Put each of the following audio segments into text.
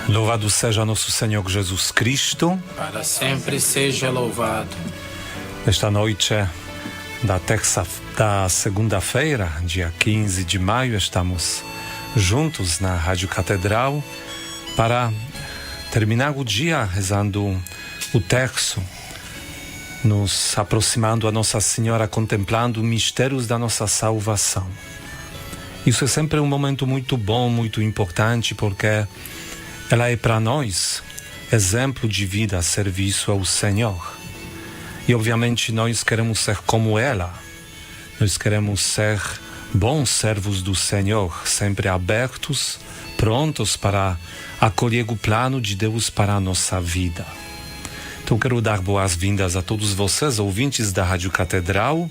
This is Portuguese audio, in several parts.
Louvado seja nosso Senhor Jesus Cristo. Para sempre seja louvado. Nesta noite da segunda-feira, dia 15 de maio, estamos juntos na Rádio Catedral para terminar o dia rezando o terço, nos aproximando a Nossa Senhora, contemplando os mistérios da nossa salvação. Isso é sempre um momento muito bom, muito importante, porque ela é para nós exemplo de vida, serviço ao Senhor. E obviamente nós queremos ser como ela. Nós queremos ser bons servos do Senhor, sempre abertos, prontos para acolher o plano de Deus para a nossa vida. Então quero dar boas-vindas a todos vocês, ouvintes da Rádio Catedral,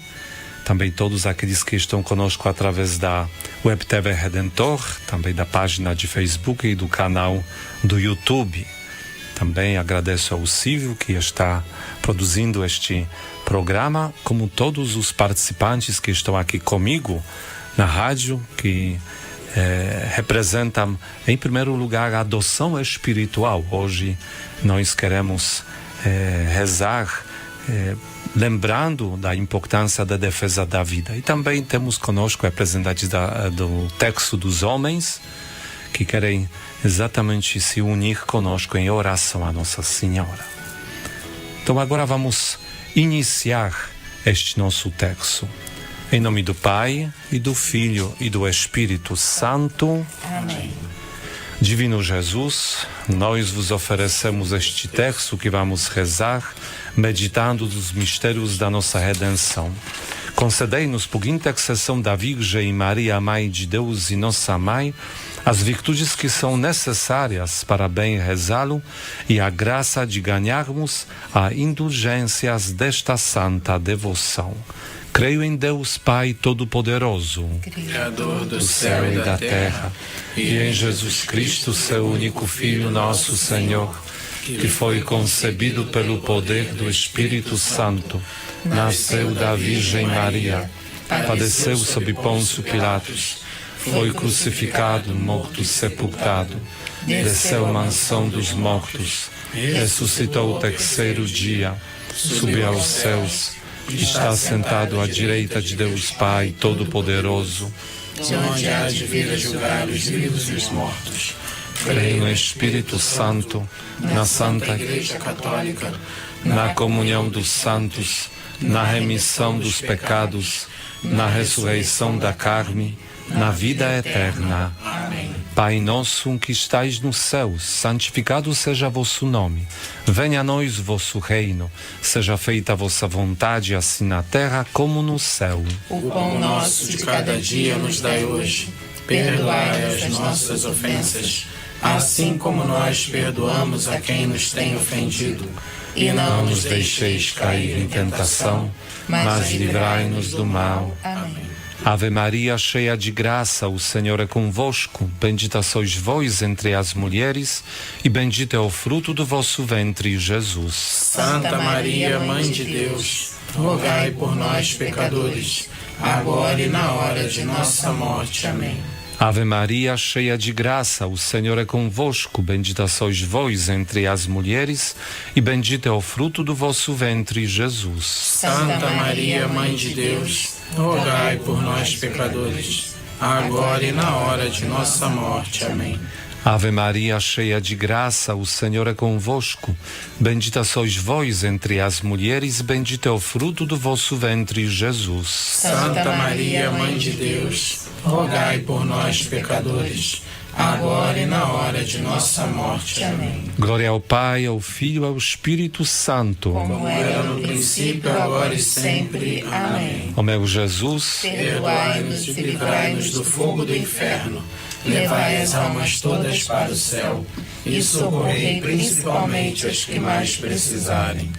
também todos aqueles que estão conosco através da Web TV Redentor, também da página de Facebook e do canal do YouTube. Também agradeço ao Silvio que está produzindo este programa, como todos os participantes que estão aqui comigo na rádio, que representam em primeiro lugar a adoção espiritual. Hoje nós queremos rezar lembrando da importância da defesa da vida. E também temos conosco representantes do texto dos homens que querem exatamente se unir conosco em oração a Nossa Senhora. Então agora vamos iniciar este nosso texto. Em nome do Pai, e do Filho, e do Espírito Santo. Amém. Divino Jesus, nós vos oferecemos este texto que vamos rezar, meditando dos mistérios da nossa redenção. Concedei-nos, por intercessão da Virgem Maria, Mãe de Deus e nossa Mãe, as virtudes que são necessárias para bem rezá-lo e a graça de ganharmos as indulgências desta santa devoção. Creio em Deus Pai Todo-Poderoso, Criador do céu e da terra, e em Jesus Cristo, seu único Filho, nosso Senhor, que foi concebido pelo poder do Espírito Santo, nasceu da Virgem Maria, padeceu sob Pôncio Pilatos, foi crucificado, morto e sepultado, desceu à mansão dos mortos, ressuscitou o terceiro dia, subiu aos céus, está sentado à direita de Deus Pai Todo-Poderoso, de onde há de vir a julgar os vivos e os mortos. creio no Espírito Santo, na Santa Igreja Católica, na comunhão dos santos, na remissão dos pecados, na ressurreição da carne, na vida eterna. Amém. Pai nosso que estais nos céus, santificado seja vosso nome. Venha a nós o vosso reino. Seja feita a vossa vontade, assim na terra como no céu. O pão nosso de cada dia nos dai hoje. Perdoai as nossas ofensas, assim como nós perdoamos a quem nos tem ofendido. E não nos deixeis cair em tentação, mas livrai-nos do mal. Amém. Ave Maria, cheia de graça, o Senhor é convosco. Bendita sois vós entre as mulheres, e bendito é o fruto do vosso ventre, Jesus. Santa Maria, Mãe de Deus, rogai por nós, pecadores, agora e na hora de nossa morte. Amém. Ave Maria, cheia de graça, o Senhor é convosco. Bendita sois vós entre as mulheres, e bendito é o fruto do vosso ventre, Jesus. Santa Maria, Mãe de Deus, rogai por nós, pecadores, agora e na hora de nossa morte. Amém. Ave Maria, cheia de graça, o Senhor é convosco. Bendita sois vós entre as mulheres, bendito é o fruto do vosso ventre, Jesus. Santa Maria, Mãe de Deus, rogai por nós, pecadores, agora e na hora de nossa morte. Amém. Glória ao Pai, ao Filho e ao Espírito Santo. Como era no princípio, agora e sempre. Amém. Ó meu Jesus, Perdoai-nos e livrai-nos do fogo do inferno. Levai as almas todas para o céu e socorrei principalmente as que mais precisarem.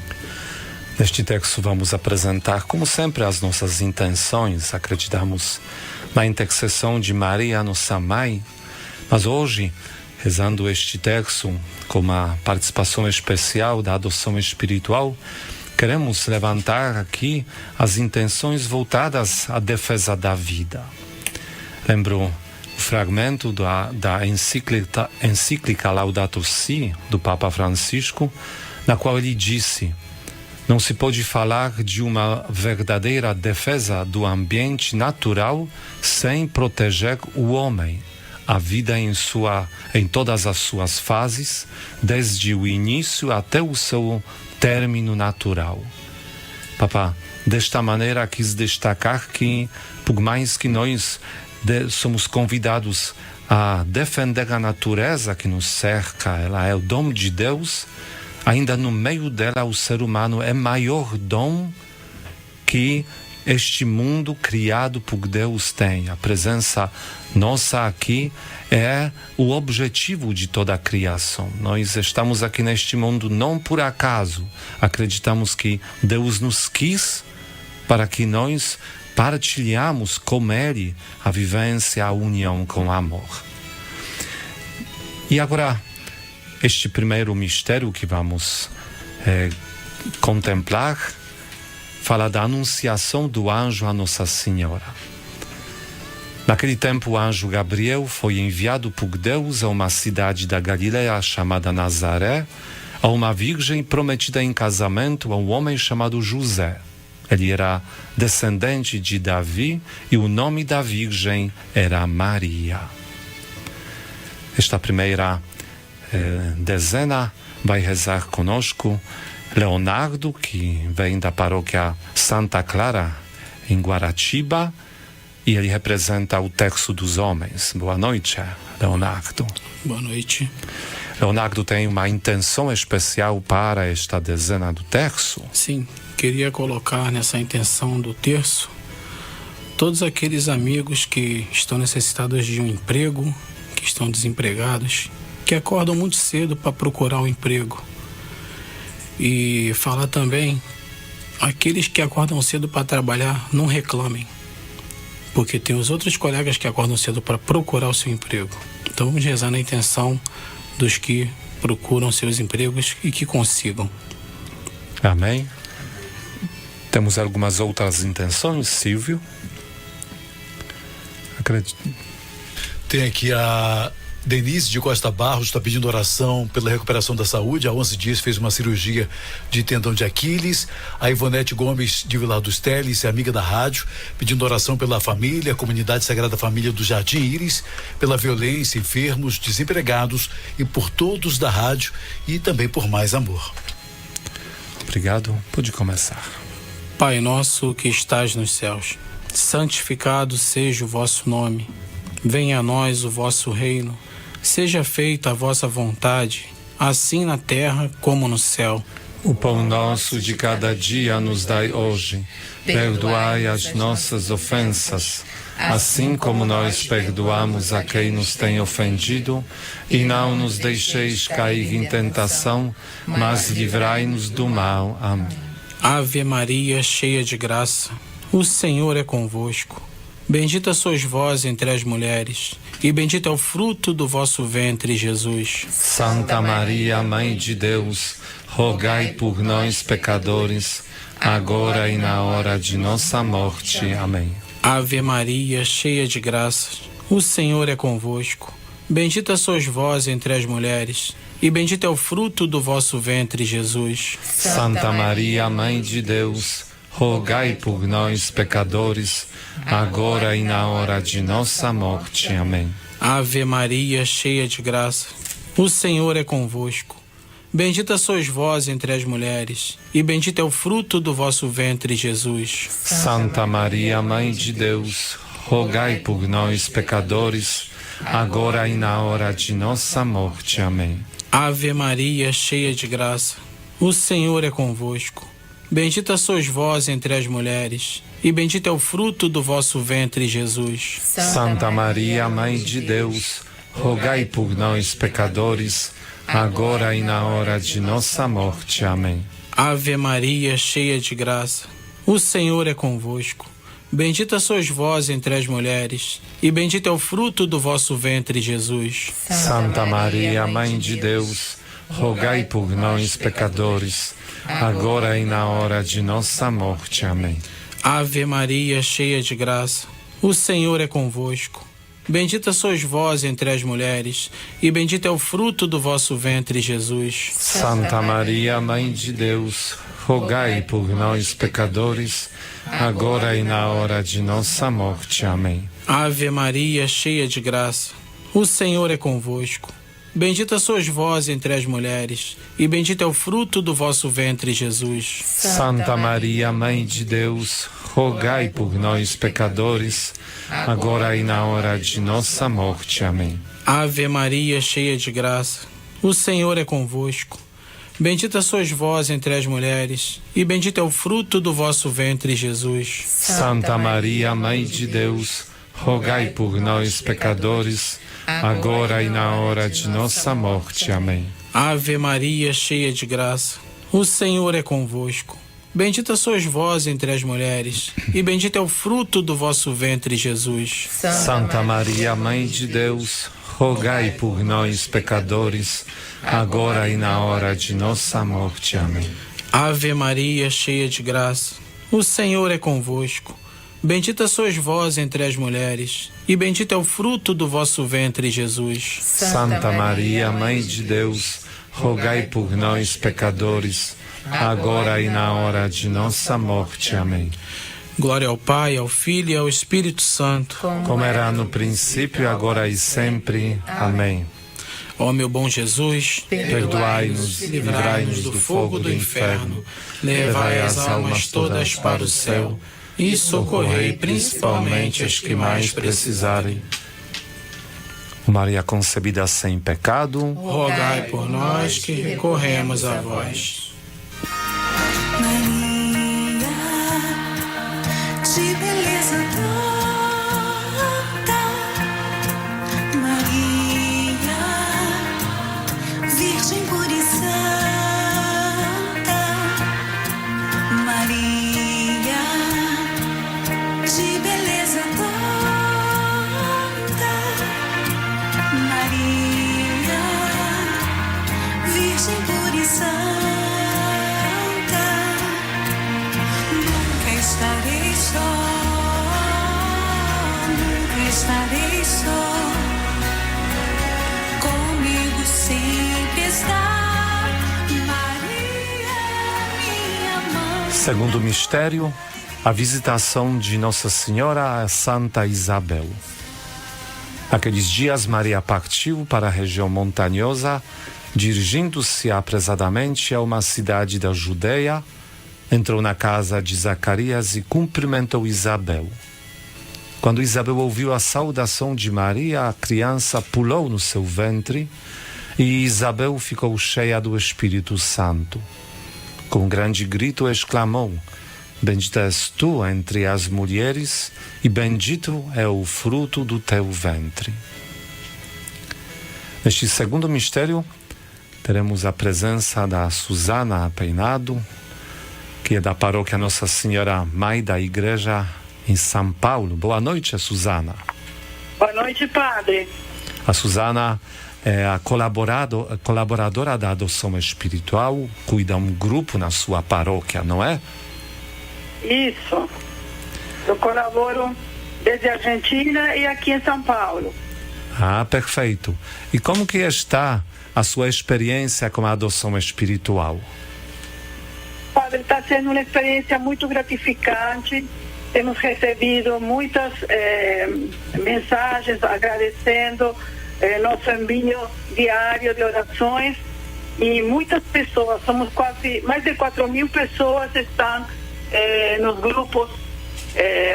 neste texto vamos apresentar, como sempre, as nossas intenções. Acreditamos na intercessão de Maria, nossa Mãe, mas hoje, rezando este texto com uma participação especial da adoção espiritual, queremos levantar aqui as intenções voltadas à defesa da vida. Lembro o fragmento da encíclica Laudato Si, do Papa Francisco, na qual ele disse: não se pode falar de uma verdadeira defesa do ambiente natural sem proteger o homem, a vida em todas as suas fases, desde o início até o seu término natural. Papa, desta maneira quis destacar que, por mais que nós somos convidados a defender a natureza que nos cerca, ela é o dom de Deus, ainda no meio dela o ser humano é maior dom que este mundo criado por Deus tem. A presença nossa aqui é o objetivo de toda a criação. Nós estamos aqui neste mundo não por acaso. Acreditamos que Deus nos quis para que nós partilhamos com Ele a vivência, a união com o amor. E agora, este primeiro mistério que vamos contemplar fala da anunciação do anjo a Nossa Senhora. Naquele tempo, o anjo Gabriel foi enviado por Deus a uma cidade da Galileia chamada Nazaré, a uma virgem prometida em casamento a um homem chamado José. Ele era descendente de Davi e o nome da virgem era Maria. Esta primeira dezena vai rezar conosco Leonardo, que vem da paróquia Santa Clara, em Guaratiba, e ele representa o terço dos homens. Boa noite, Leonardo. Boa noite. Leonardo tem uma intenção especial para esta dezena do terço? Sim, queria colocar nessa intenção do terço todos aqueles amigos que estão necessitados de um emprego, que estão desempregados, que acordam muito cedo para procurar um emprego. E falar também, aqueles que acordam cedo para trabalhar, não reclamem, porque tem os outros colegas que acordam cedo para procurar o seu emprego. Então vamos rezar na intenção dos que procuram seus empregos e que consigam. Amém. Temos algumas outras intenções, Silvio? Acredito. Tem aqui a Denise de Costa Barros, está pedindo oração pela recuperação da saúde. Há 11 dias fez uma cirurgia de tendão de Aquiles. A Ivonete Gomes de Vilar dos Teles, é amiga da rádio, pedindo oração pela família, a comunidade Sagrada Família do Jardim Íris, pela violência, enfermos, desempregados e por todos da rádio e também por mais amor. Obrigado. Pode começar. Pai nosso que estás nos céus, santificado seja o vosso nome. Venha a nós o vosso reino. Seja feita a vossa vontade, assim na terra como no céu. O pão nosso de cada dia nos dai hoje. Perdoai as nossas ofensas, assim como nós perdoamos a quem nos tem ofendido. E não nos deixeis cair em tentação, mas livrai-nos do mal. Amém. Ave Maria, cheia de graça, o Senhor é convosco. Bendita sois vós entre as mulheres, e bendito é o fruto do vosso ventre, Jesus. Santa Maria, Mãe de Deus, rogai por nós, pecadores, agora e na hora de nossa morte. Amém. Ave Maria, cheia de graça, o Senhor é convosco. Bendita sois vós entre as mulheres, e bendito é o fruto do vosso ventre, Jesus. Santa Maria, Mãe de Deus, rogai por nós, pecadores, agora e na hora de nossa morte. Amém. Ave Maria, cheia de graça, o Senhor é convosco. Bendita sois vós entre as mulheres, e bendito é o fruto do vosso ventre, Jesus. Santa Maria, Mãe de Deus, rogai por nós, pecadores, agora e na hora de nossa morte. Amém. Ave Maria, cheia de graça, o Senhor é convosco. Bendita sois vós entre as mulheres, e bendito é o fruto do vosso ventre, Jesus. Santa Maria, Mãe de Deus, rogai por nós, pecadores, agora e na hora de nossa morte. Amém. Ave Maria, cheia de graça, o Senhor é convosco. Bendita sois vós entre as mulheres, e bendito é o fruto do vosso ventre, Jesus. Santa Maria, Mãe de Deus, rogai por nós, pecadores, agora e na hora de nossa morte. Amém. Ave Maria, cheia de graça, o Senhor é convosco. Bendita sois vós entre as mulheres, e bendito é o fruto do vosso ventre, Jesus. Santa Maria, Mãe de Deus, rogai por nós, pecadores, agora e na hora de nossa morte. Amém. Ave Maria, cheia de graça, o Senhor é convosco. Bendita sois vós entre as mulheres, e bendito é o fruto do vosso ventre, Jesus. Santa Maria, Mãe de Deus, rogai por nós, pecadores, agora e na hora de nossa morte. Amém. Ave Maria, cheia de graça, o Senhor é convosco. Bendita sois vós entre as mulheres, e bendito é o fruto do vosso ventre, Jesus. Santa Maria, Mãe de Deus, rogai por nós, pecadores, agora e na hora de nossa morte. Amém. Ave Maria, cheia de graça, o Senhor é convosco. Bendita sois vós entre as mulheres, e bendito é o fruto do vosso ventre, Jesus. Santa Maria, Mãe de Deus, rogai por nós, pecadores, agora e na hora de nossa morte. Amém. Ave Maria, cheia de graça, o Senhor é convosco. Bendita sois vós entre as mulheres, e bendito é o fruto do vosso ventre, Jesus. Santa Maria, Mãe de Deus, rogai por nós, pecadores, agora e na hora de nossa morte. Amém. Glória ao Pai, ao Filho e ao Espírito Santo, como era no princípio, agora e sempre. Amém. Ó meu bom Jesus, perdoai-nos e livrai-nos do fogo do inferno, levai as almas todas para o céu e socorrei principalmente as que mais precisarem. Maria concebida sem pecado, rogai por nós que recorremos a vós. Maria, de beleza tanta, Maria, Virgem pura e santa, Maria, de beleza tanta, Maria, Virgem pura e santa. Estarei só, nunca estarei só, comigo sempre está Maria, minha mãe. Segundo mistério, a visitação de Nossa Senhora a Santa Isabel. Naqueles dias, Maria partiu para a região montanhosa, dirigindo-se apressadamente a uma cidade da Judeia. Entrou na casa de Zacarias e cumprimentou Isabel. Quando Isabel ouviu a saudação de Maria, a criança pulou no seu ventre e Isabel ficou cheia do Espírito Santo. Com um grande grito exclamou: Bendita és tu entre as mulheres e bendito é o fruto do teu ventre. Neste segundo mistério, teremos a presença da Susana Peinado, que é da paróquia Nossa Senhora Mãe da Igreja em São Paulo. Boa noite, Susana. Boa noite, padre. A Susana é a colaboradora da adoção espiritual, cuida um grupo na sua paróquia, não é? Isso. Eu colaboro desde a Argentina e aqui em São Paulo. Ah, perfeito. E como que está a sua experiência com a adoção espiritual? Padre, está sendo uma experiência muito gratificante. Temos recebido muitas mensagens agradecendo nosso envio diário de orações e muitas pessoas, somos quase mais de 4.000 pessoas estão nos grupos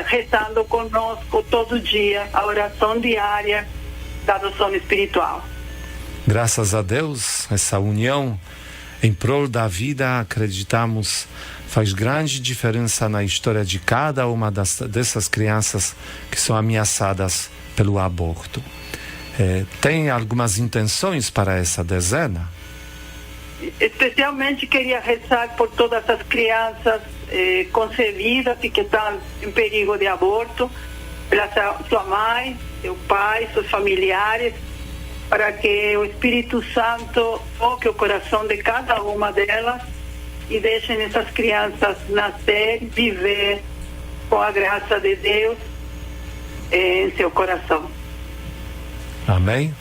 rezando conosco todo dia, a oração diária da adoção espiritual. Graças a Deus, essa união em prol da vida, acreditamos, faz grande diferença na história de cada uma dessas crianças que são ameaçadas pelo aborto. Tem algumas intenções para essa dezena? Especialmente queria rezar por todas as crianças concebidas e que estão em perigo de aborto, pela sua mãe, seu pai, seus familiares, para que o Espírito Santo toque o coração de cada uma delas e deixem essas crianças nascer, viver com a graça de Deus em seu coração. Amém?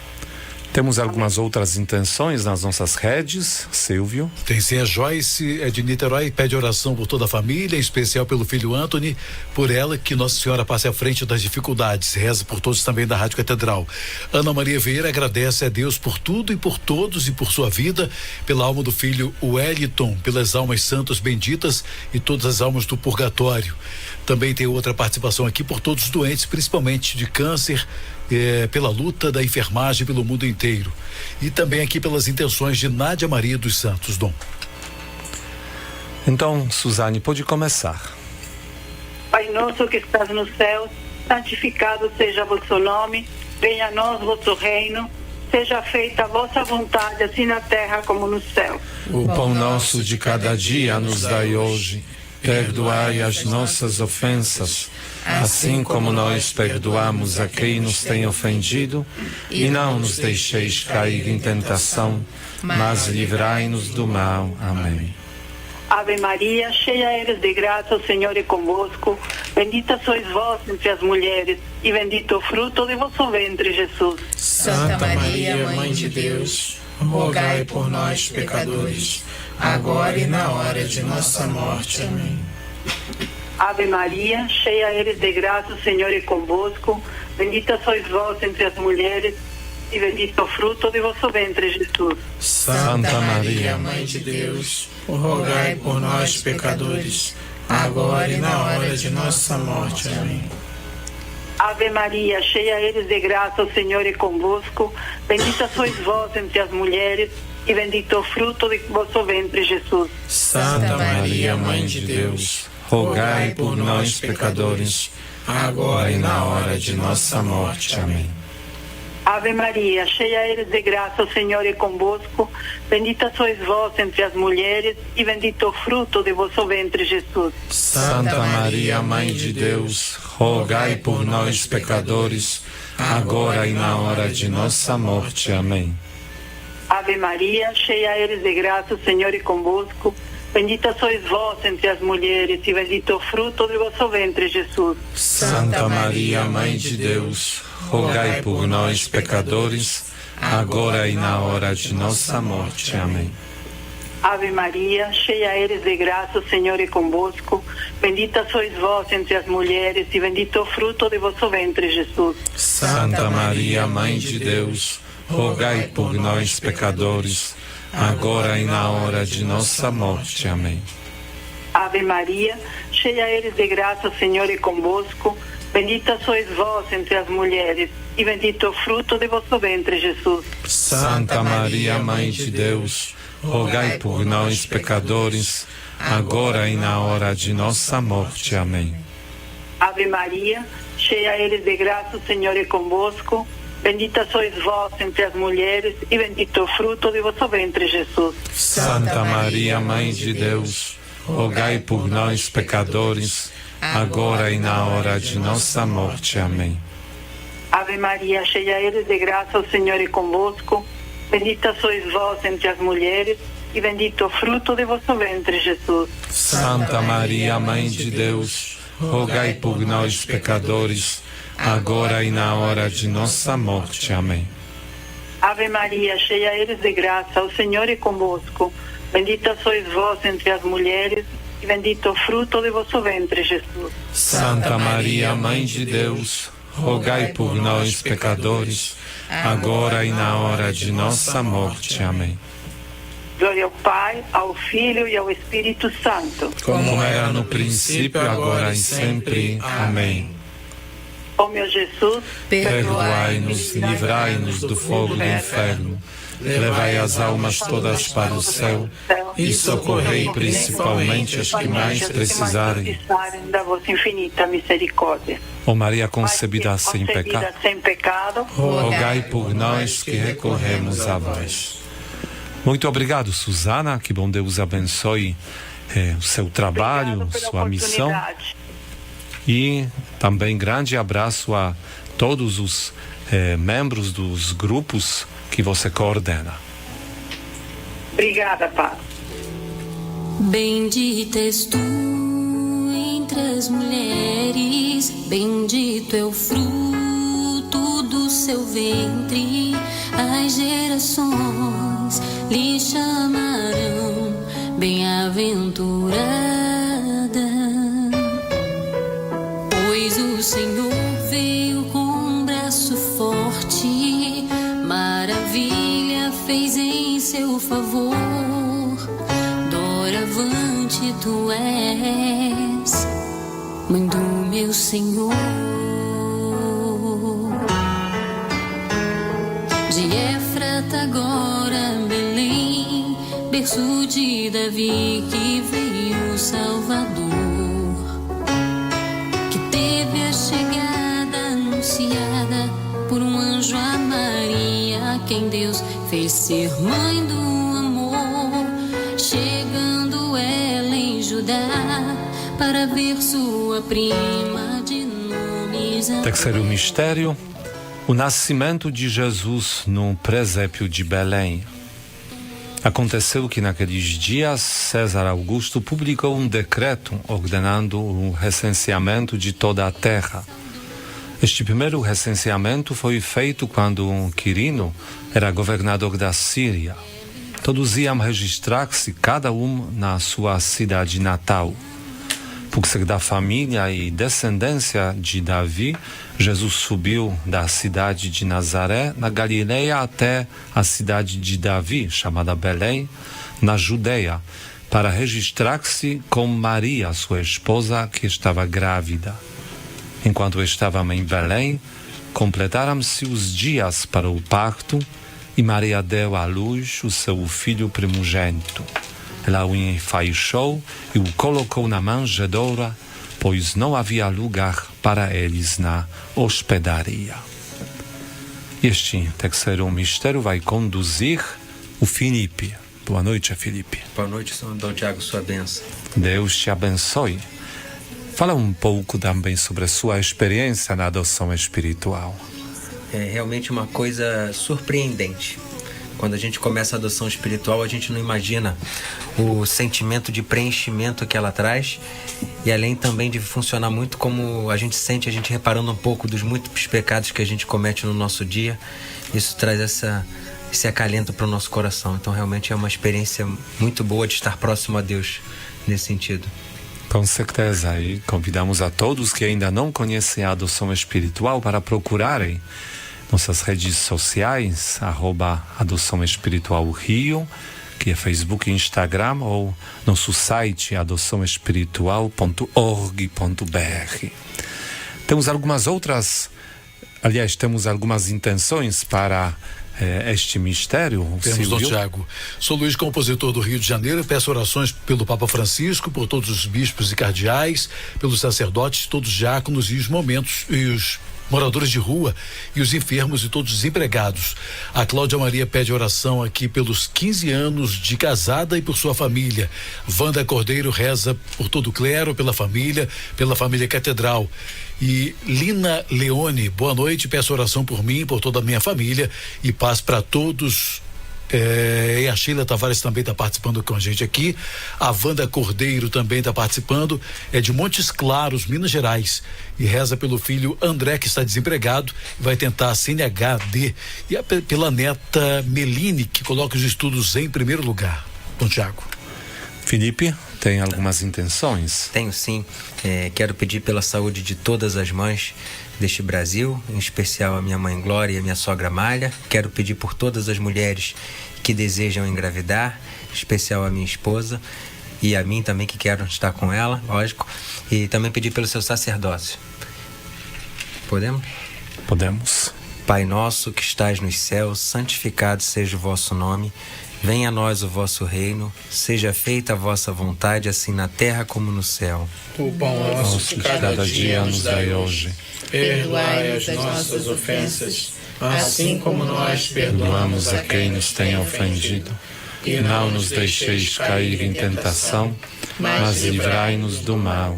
Temos algumas outras intenções nas nossas redes, Silvio. Tem sim, a Joyce é de Niterói, pede oração por toda a família, em especial pelo filho Anthony, por ela, que Nossa Senhora passe à frente das dificuldades. Reza por todos também da Rádio Catedral. Ana Maria Vieira agradece a Deus por tudo e por todos e por sua vida, pela alma do filho Wellington, pelas almas santas benditas e todas as almas do purgatório. Também tem outra participação aqui por todos os doentes, principalmente de câncer, pela luta da enfermagem pelo mundo inteiro. E também aqui pelas intenções de Nádia Maria dos Santos, Dom. Então, Suzane, pode começar. Pai nosso que estás no céu, santificado seja vosso nome, venha a nós vosso reino, seja feita a vossa vontade, assim na terra como no céu. O pão nosso de cada dia nos dai hoje. Perdoai as nossas ofensas, assim como nós perdoamos a quem nos tem ofendido, e não nos deixeis cair em tentação, mas livrai-nos do mal. Amém. Ave Maria, cheia eres de graça, o Senhor é convosco. Bendita sois vós entre as mulheres, e bendito o fruto de vosso ventre, Jesus. Santa Maria, Mãe de Deus, rogai por nós, pecadores, agora e na hora de nossa morte. Amém. Ave Maria, cheia eres de graça, o Senhor é convosco. Bendita sois vós entre as mulheres, e bendito o fruto de vosso ventre, Jesus. Santa Maria, Mãe de Deus, rogai por nós, pecadores, agora e na hora de nossa morte. Amém. Ave Maria, cheia eres de graça, o Senhor é convosco. Bendita sois vós entre as mulheres, e bendito o fruto de vosso ventre, Jesus. Santa Maria, Mãe de Deus, rogai por nós, pecadores, agora e na hora de nossa morte. Amém. Ave Maria, cheia eres de graça, o Senhor é convosco. Bendita sois vós entre as mulheres, e bendito o fruto de vosso ventre, Jesus. Santa Maria, Mãe de Deus, rogai por nós, pecadores, agora e na hora de nossa morte. Amém. Ave Maria, cheia eres de graça, o Senhor é convosco. Bendita sois vós entre as mulheres, e bendito o fruto de vosso ventre, Jesus. Santa Maria, Mãe de Deus, rogai por nós, pecadores, agora e na hora de nossa morte. Amém. Ave Maria, cheia eres de graça, o Senhor é convosco. Bendita sois vós entre as mulheres, e bendito o fruto de vosso ventre, Jesus. Santa Maria, Mãe de Deus, rogai por nós, pecadores, agora e na hora de nossa morte. Amém. Ave Maria, cheia eres de graça, o Senhor é convosco. Bendita sois vós entre as mulheres, e bendito o fruto de vosso ventre, Jesus. Santa Maria, Mãe de Deus, rogai por nós, pecadores, agora e na hora de nossa morte. Amém. Ave Maria, cheia eres de graça, o Senhor é convosco. Bendita sois vós entre as mulheres, e bendito o fruto de vosso ventre, Jesus. Santa Maria, Mãe de Deus, rogai por nós, pecadores, agora e na hora de nossa morte. Amém. Ave Maria, cheia eres de graça, o Senhor é convosco. Bendita sois vós entre as mulheres, e bendito o fruto de vosso ventre, Jesus. Santa Maria, Mãe de Deus, rogai por nós, pecadores, agora e na hora de nossa morte. Amém. Ave Maria, cheia eres de graça, o Senhor é convosco. Bendita sois vós entre as mulheres, e bendito o fruto de vosso ventre, Jesus. Santa Maria, Mãe de Deus, rogai por nós, pecadores, agora e na hora de nossa morte. Amém. Glória ao Pai, ao Filho e ao Espírito Santo. Como era no princípio, agora e sempre. Amém. Ó meu Jesus, Perdoai-nos, livrai-nos do fogo do inferno, levai as almas todas para o céu e socorrei principalmente as que mais precisarem da vossa infinita misericórdia. Ó Maria concebida sem pecado, rogai por nós que recorremos a vós. Muito obrigado, Suzana. Que bom Deus abençoe o seu trabalho, sua missão. E também grande abraço a todos os membros dos grupos que você coordena. Obrigada, Pai. Bendita és tu entre as mulheres, bendito é o fruto do seu seu ventre, as gerações lhe chamarão bem-aventurada. Pois o Senhor veio com um braço forte, maravilha fez em seu favor. Doravante tu és, Mãe do meu Senhor. De Éfrata agora Belém, berço de Davi, que veio o Salvador, que teve a chegada anunciada por um anjo a Maria, quem Deus fez ser mãe do amor, chegando ela em Judá para ver sua prima de nome Isabel. Terceiro mistério, o nascimento de Jesus no presépio de Belém. Aconteceu que naqueles dias César Augusto publicou um decreto ordenando o recenseamento de toda a terra. Este primeiro recenseamento foi feito quando Quirino era governador da Síria. Todos iam registrar-se, cada um na sua cidade natal. Por ser da família e descendência de Davi, Jesus subiu da cidade de Nazaré, na Galileia, até a cidade de Davi, chamada Belém, na Judeia, para registrar-se com Maria, sua esposa, que estava grávida. Enquanto estavam em Belém, completaram-se os dias para o parto e Maria deu à luz o seu filho primogênito. Ela o enfaixou e o colocou na manjedoura, pois não havia lugar para eles na hospedaria. Este terceiro mistério vai conduzir o Felipe. Boa noite, Felipe. Boa noite, São Dom Tiago, sua bênção. Deus te abençoe. Fala um pouco também sobre a sua experiência na adoção espiritual. É realmente uma coisa surpreendente. Quando a gente começa a adoção espiritual, a gente não imagina o sentimento de preenchimento que ela traz, e além também de funcionar muito como a gente sente, a gente reparando um pouco dos muitos pecados que a gente comete no nosso dia. Isso traz esse acalento para o nosso coração. Então realmente é uma experiência muito boa de estar próximo a Deus nesse sentido. Com certeza, e convidamos a todos que ainda não conhecem a adoção espiritual para procurarem nossas redes sociais, @Adoção Espiritual Rio, que é Facebook e Instagram, ou nosso site adoçãoespiritual.org.br. Temos algumas intenções para este mistério. Temos, Dom Silvio? Tiago. Sou Luiz, compositor do Rio de Janeiro. Peço orações pelo Papa Francisco, por todos os bispos e cardeais, pelos sacerdotes, todos os diáconos e os moradores de rua e os enfermos e todos os empregados. A Cláudia Maria pede oração aqui pelos 15 anos de casada e por sua família. Wanda Cordeiro reza por todo o clero, pela família Catedral. E Lina Leone, boa noite, peço oração por mim, por toda a minha família e paz para todos. E a Sheila Tavares também está participando com a gente aqui. A Wanda Cordeiro também está participando. É de Montes Claros, Minas Gerais. E reza pelo filho André, que está desempregado, vai tentar a CNHD. E pela neta Meline, que coloca os estudos em primeiro lugar. Dom Tiago. Felipe, tem algumas intenções? Tenho sim. Quero pedir pela saúde de todas as mães deste Brasil, em especial a minha mãe Glória e a minha sogra Malha. Quero pedir por todas as mulheres que desejam engravidar, em especial a minha esposa e a mim também, que quero estar com ela, lógico. E também pedir pelo seu sacerdócio. Podemos? Podemos. Pai nosso que estais nos céus, santificado seja o vosso nome. Venha a nós o vosso reino, seja feita a vossa vontade, assim na terra como no céu. O pão nosso de cada dia nos dai hoje. Perdoai as nossas ofensas, assim como nós perdoamos a quem nos tem ofendido. E não nos deixeis cair em tentação, mas livrai-nos do mal.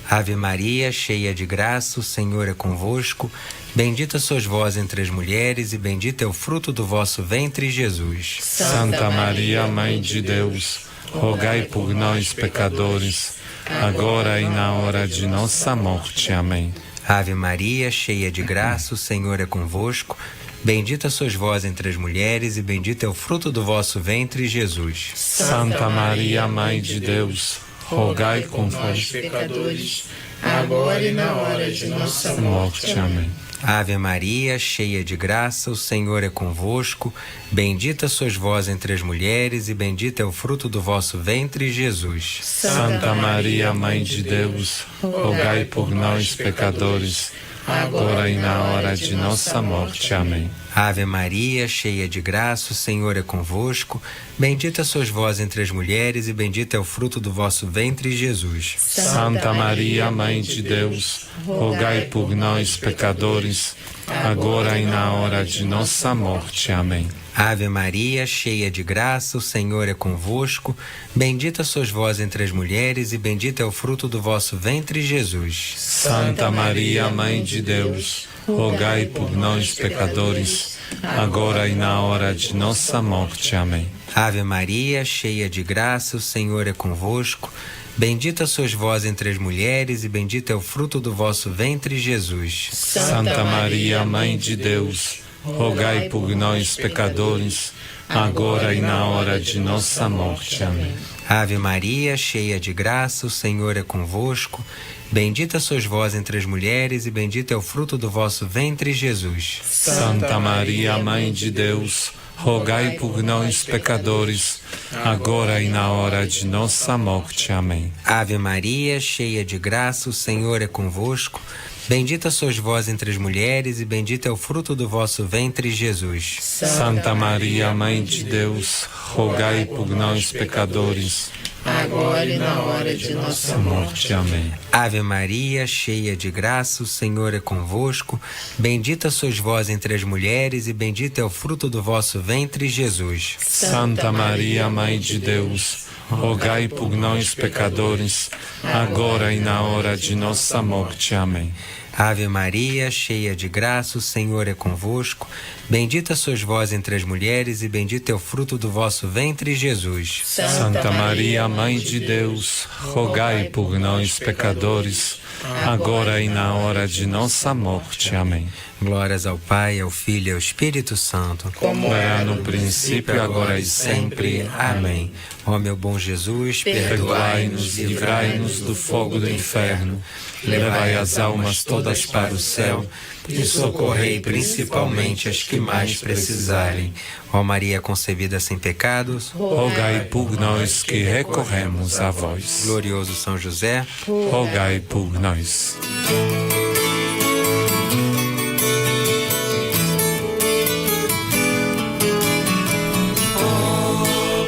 Ave Maria, cheia de graça, o Senhor é convosco. Bendita sois vós entre as mulheres, e bendito é o fruto do vosso ventre, Jesus. Santa Maria, Mãe de Deus, rogai por nós, pecadores, agora e na hora de nossa morte. Amém. Ave Maria, cheia de graça, o Senhor é convosco. Bendita sois vós entre as mulheres e bendito é o fruto do vosso ventre, Jesus. Santa Maria, Mãe de Deus, rogai por nós, convosco. pecadores, agora e na hora de nossa morte. Amém. Ave Maria, cheia de graça, o Senhor é convosco. Bendita sois vós entre as mulheres e bendito é o fruto do vosso ventre, Jesus. Santa Maria, Mãe de Deus, rogai por nós, pecadores, agora e na hora de nossa morte. Amém. Ave Maria, cheia de graça, o Senhor é convosco. Bendita sois vós entre as mulheres e bendito é o fruto do vosso ventre, Jesus. Santa Maria, Mãe de Deus, rogai por nós, pecadores, agora e na hora de nossa morte. Amém. Ave Maria, cheia de graça, o Senhor é convosco. Bendita sois vós entre as mulheres e bendito é o fruto do vosso ventre, Jesus. Santa Maria, Mãe de Deus, rogai por nós, pecadores, agora e na hora de nossa morte. Amém. Ave Maria, cheia de graça, o Senhor é convosco. Bendita sois vós entre as mulheres e bendito é o fruto do vosso ventre, Jesus. Santa Maria, Mãe de Deus, rogai por nós, pecadores, agora e na hora de nossa morte. Amém. Ave Maria, cheia de graça, o Senhor é convosco. Bendita sois vós entre as mulheres e bendito é o fruto do vosso ventre, Jesus. Santa Maria, Mãe de Deus, rogai por nós, pecadores, agora e na hora de nossa morte. Amém. Ave Maria, cheia de graça, o Senhor é convosco. Bendita sois vós entre as mulheres e bendito é o fruto do vosso ventre, Jesus. Santa Maria, Mãe de Deus, rogai por nós, pecadores, Agora e na hora de nossa morte. Amém. Ave Maria, cheia de graça, o Senhor é convosco. Bendita sois vós entre as mulheres e bendito é o fruto do vosso ventre, Jesus. Santa Maria, Mãe de Deus, rogai por nós, pecadores, agora e na hora de nossa morte. Amém. Ave Maria, cheia de graça, o Senhor é convosco. Bendita sois vós entre as mulheres e bendito é o fruto do vosso ventre, Jesus. Santa Maria, Mãe de Deus, rogai por nós, pecadores, agora e na hora de nossa morte. Amém. Glórias ao Pai, ao Filho e ao Espírito Santo, Como era no princípio, agora e sempre. Amém. Ó meu bom Jesus, Perdoai-nos e livrai-nos do fogo do inferno. Levai as almas todas para o céu e socorrei principalmente as que mais precisarem. Ó Maria concebida sem pecados, Rogai por nós que recorremos a vós. glorioso São José, Rogai por nós.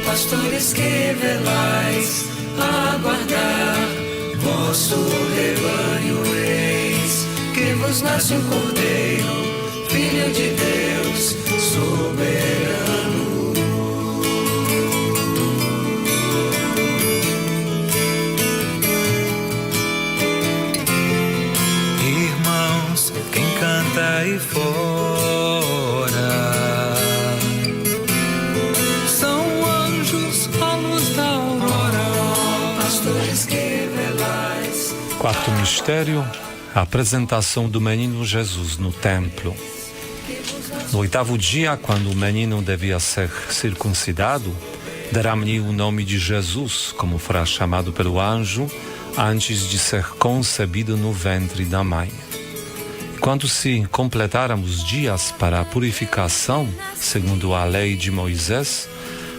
Pastores que velais a guardar vosso rebanho, eis que vos nasce um Cordeiro, Filho de Deus, soberano. Irmãos, quem canta aí fora são anjos à luz da aurora. Pastores que velais. Quarto mistério, a apresentação do menino Jesus no templo. No oitavo dia, quando o menino devia ser circuncidado, deram-lhe o nome de Jesus, como fora chamado pelo anjo, antes de ser concebido no ventre da mãe. Quando se completaram os dias para a purificação, segundo a lei de Moisés,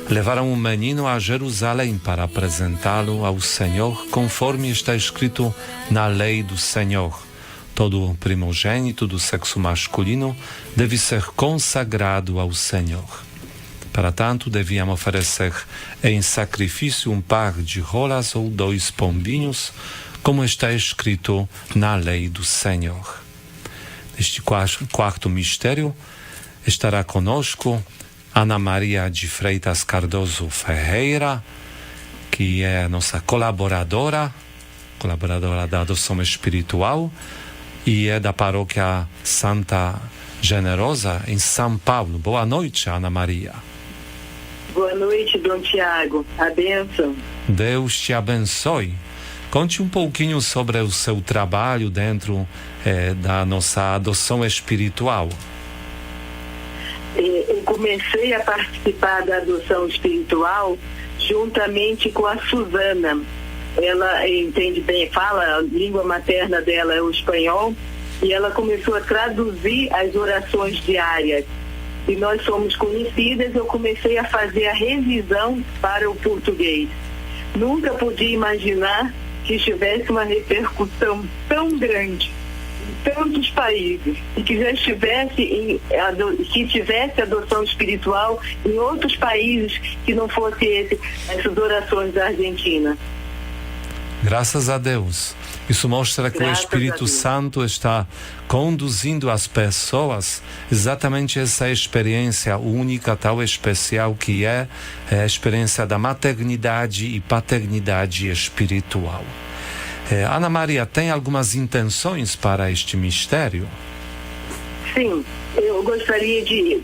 levaram o menino a Jerusalém para apresentá-lo ao Senhor, conforme está escrito na lei do Senhor. Todo primogênito do sexo masculino deve ser consagrado ao Senhor. Para tanto, deviam oferecer em sacrifício um par de rolas ou 2 pombinhos, como está escrito na lei do Senhor. Neste quarto mistério estará conosco Ana Maria de Freitas Cardoso Ferreira, que é a nossa colaboradora da adoção espiritual e é da paróquia Santa Generosa em São Paulo. Boa noite, Ana Maria. Boa noite, Dom Tiago. A bênção. Deus te abençoe. Conte um pouquinho sobre o seu trabalho dentro da nossa adoção espiritual. Eu comecei a participar da adoção espiritual juntamente com a Suzana. Ela entende bem, fala, a língua materna dela é o espanhol, e ela começou a traduzir as orações diárias. E nós somos conhecidas, eu comecei a fazer a revisão para o português. Nunca podia imaginar que tivesse uma repercussão tão grande em tantos países e que já estivesse que tivesse adoção espiritual em outros países que não fosse essas orações da Argentina. Graças a Deus. Isso mostra que o Espírito Santo está conduzindo as pessoas exatamente essa experiência única, tão especial que é a experiência da maternidade e paternidade espiritual. Ana Maria, tem algumas intenções para este mistério? Sim, eu gostaria de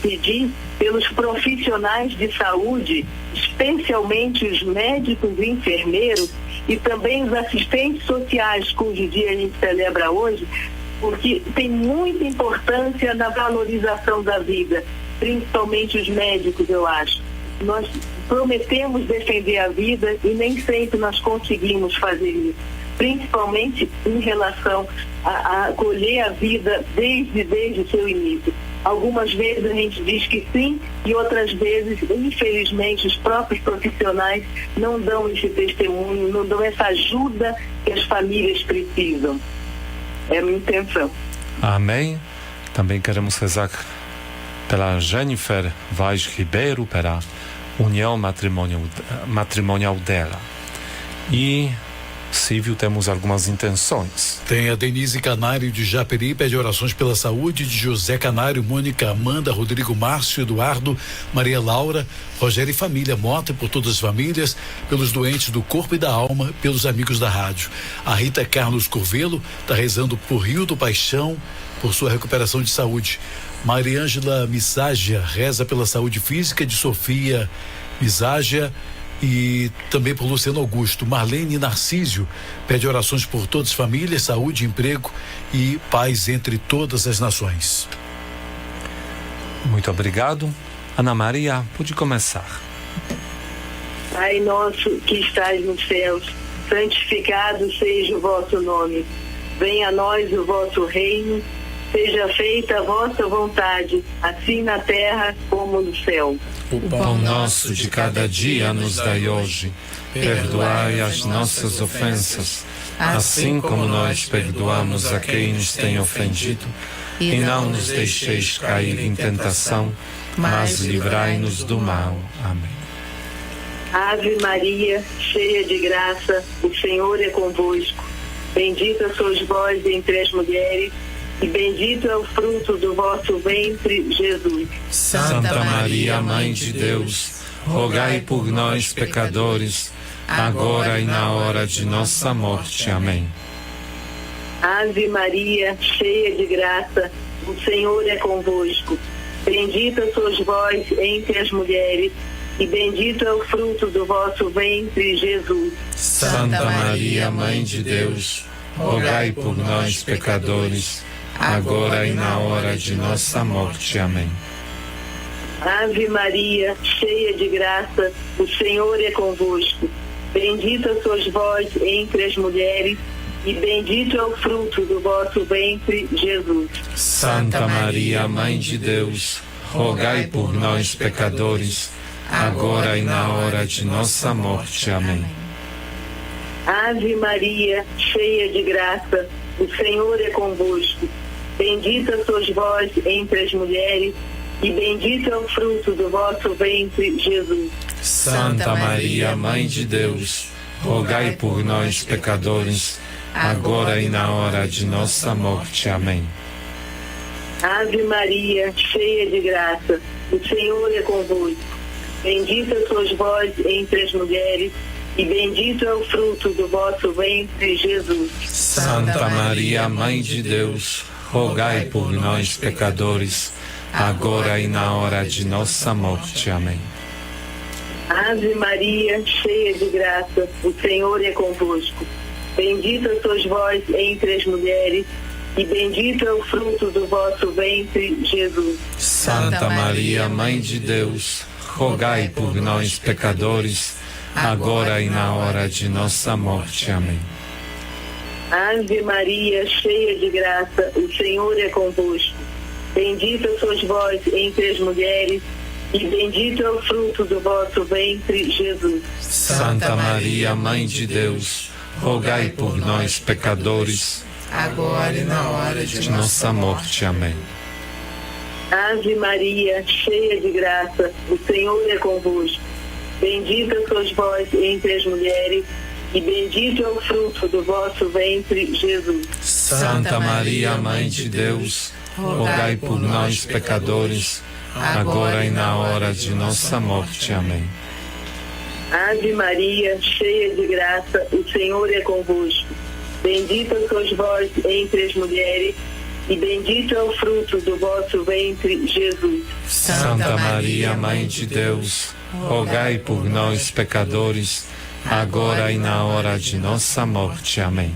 pedir pelos profissionais de saúde, especialmente os médicos e enfermeiros, e também os assistentes sociais, cujo dia a gente celebra hoje, porque tem muita importância na valorização da vida, principalmente os médicos, eu acho. Nós prometemos defender a vida e nem sempre nós conseguimos fazer isso, principalmente em relação a acolher a vida desde o seu início. Algumas vezes a gente diz que sim e outras vezes, infelizmente, os próprios profissionais não dão esse testemunho, não dão essa ajuda que as famílias precisam. É a minha intenção. Amém. Também queremos rezar pela Jennifer Vaz Ribeiro, pela união matrimonial dela. E Silvio, temos algumas intenções. Tem a Denise Canário de Japeri, pede orações pela saúde de José Canário, Mônica, Amanda, Rodrigo, Márcio, Eduardo, Maria Laura, Rogério e família, Mota, por todas as famílias, pelos doentes do corpo e da alma, pelos amigos da rádio. A Rita Carlos Curvelo está rezando por Rio do Paixão, por sua recuperação de saúde. Maria Ângela Miságia reza pela saúde física de Sofia Miságia e também por Luciano Augusto. Marlene Narcísio pede orações por todas as famílias, saúde, emprego e paz entre todas as nações. Muito obrigado. Ana Maria, pode começar. Pai nosso que estais nos céus, santificado seja o vosso nome. Venha a nós o vosso reino, seja feita a vossa vontade, assim na terra como no céu. O pão nosso de cada dia nos dai hoje. Perdoai as nossas ofensas, assim como nós perdoamos a quem nos tem ofendido. E não nos deixeis cair em tentação, mas livrai-nos do mal. Amém. Ave Maria, cheia de graça, o Senhor é convosco. Bendita sois vós entre as mulheres, e bendito é o fruto do vosso ventre, Jesus. Santa Maria, Mãe de Deus, rogai por nós, pecadores, agora e na hora de nossa morte. Amém. Ave Maria, cheia de graça, o Senhor é convosco. Bendita sois vós entre as mulheres, e bendito é o fruto do vosso ventre, Jesus. Santa Maria, Mãe de Deus, rogai por nós, pecadores, agora e na hora de nossa morte. Amém. Ave Maria, cheia de graça, o Senhor é convosco. Bendita sois vós entre as mulheres, e bendito é o fruto do vosso ventre, Jesus. Santa Maria, Mãe de Deus, rogai por nós, pecadores, agora e na hora de nossa morte. Amém. Ave Maria, cheia de graça, o Senhor é convosco. Bendita sois vós entre as mulheres, e bendito é o fruto do vosso ventre, Jesus. Santa Maria, Mãe de Deus, rogai por nós, pecadores, agora e na hora de nossa morte. Amém. Ave Maria, cheia de graça, o Senhor é convosco. Bendita sois vós entre as mulheres, e bendito é o fruto do vosso ventre, Jesus. Santa Maria, Mãe de Deus, rogai por nós, pecadores, agora e na hora de nossa morte. Amém. Ave Maria, cheia de graça, o Senhor é convosco. Bendita sois vós entre as mulheres, e bendito é o fruto do vosso ventre, Jesus. Santa Maria, Mãe de Deus, rogai por nós, pecadores, agora e na hora de nossa morte. Amém. Ave Maria, cheia de graça, o Senhor é convosco. Bendita sois vós entre as mulheres, e bendito é o fruto do vosso ventre, Jesus. Santa Maria, Mãe de Deus, rogai por nós, pecadores, agora e na hora de nossa morte. Amém. Ave Maria, cheia de graça, o Senhor é convosco. Bendita sois vós entre as mulheres, e bendito é o fruto do vosso ventre, Jesus. Santa Maria, Mãe de Deus, rogai por nós, pecadores, agora e na hora de nossa morte. Amém. Ave Maria, cheia de graça, o Senhor é convosco. Bendita sois vós entre as mulheres, e bendito é o fruto do vosso ventre, Jesus. Santa Maria, Mãe de Deus, rogai por nós, pecadores, agora e na hora de nossa morte. Amém.